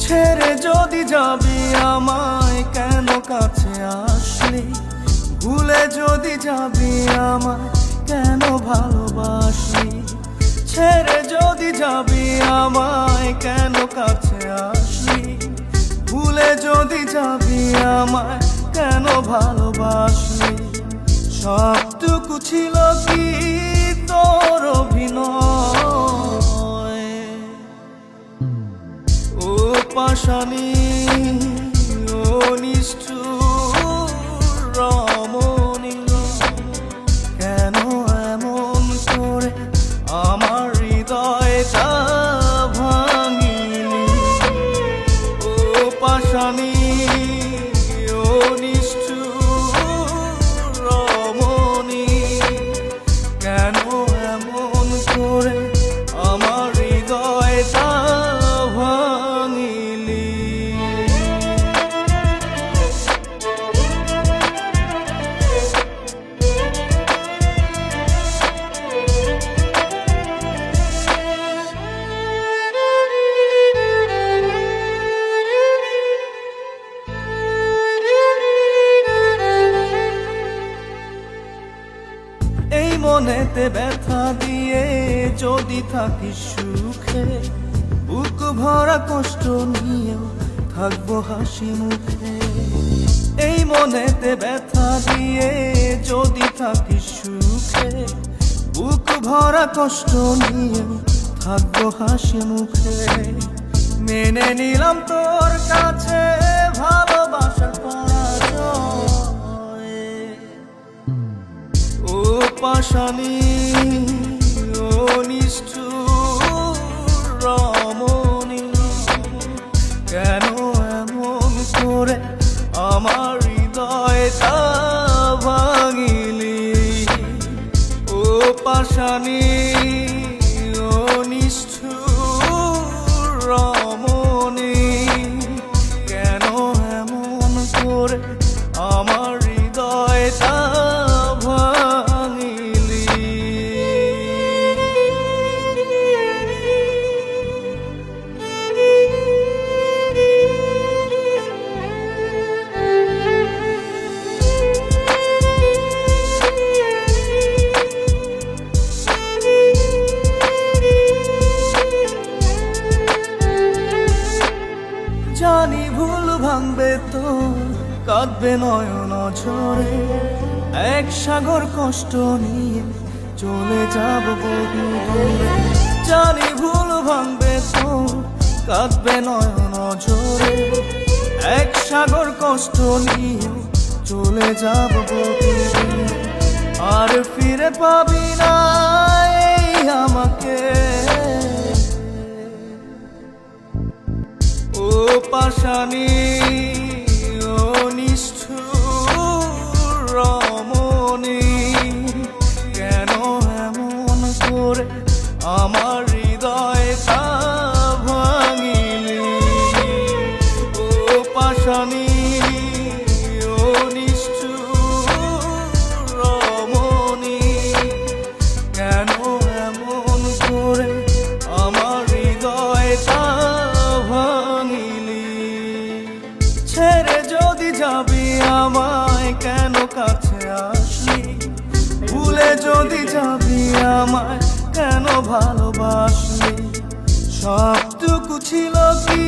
ছেড়ে যদি যাবি আমায় কেন কাছে আসলি, ভুলে যদি যাবি আমায় কেন ভালোবাসলি। ছেড়ে যদি যাবি আমায় কেন কাছে আসলি, ভুলে যদি যাবি আমায় কেন ভালোবাসলি। সবটুকু ছিল কি তোর অভিনয়, ও পাশানি ও নিষ্ঠুর রমণী। কেন এমন করে আমার হৃদয়টা ভাঙিলি, ও পাশানি ও নিষ্ঠুর রমণী। কেন এমন করে আমার হৃদয়টা ভাঙিলি। এই মনেতে ব্যথা দিয়ে যদি থাকিস সুখে, বুক ভরা কষ্ট নিয়েও থাকবো হাসি মুখে। এই মনেতে ব্যথা দিয়ে যদি থাকিস সুখে, বুক ভরা কষ্ট নিয়েও থাকবো হাসি মুখে। মেনে নিলাম তোর কাছে ভালোবাসার পরাজয়, ও পাশানি ও নিষ্ঠুর রমণী। কেন এমন করে আমার হৃদয়টা ভাঙিলি, ও পাশানি ও নিষ্ঠুর রমণী। কেন এমন করে আমার হৃদয়টা ভাঙিলি। জানি ভুল ভাঙবে তো কাঁদবে নয়ন ঝরে, এক সাগর কষ্ট নিয়ে চলে যাব বহু দূরে। জানি ভুল ভাঙবে তো কাঁদবে নয়ন ঝরে, এক সাগর কষ্ট নিয়ে চলে যাব বহু দূরে। আর ফিরে পাবি না এই আমাকে, ও পাশানি ও নিষ্ঠুর রমণী। কেন এমন করে আমার হৃদয়টা ভাঙিলি, ও পাশানি ও নিষ্ঠুর রমণী। কেন এমন করে আমার হৃদয়টা ভাঙিলি। ছেড়ে যদি যাবি আমায় কেন কাছে আসলি, ভুলে যদি যাবি আমায় কেন ভালোবাসলি। সবটুকু ছিল কি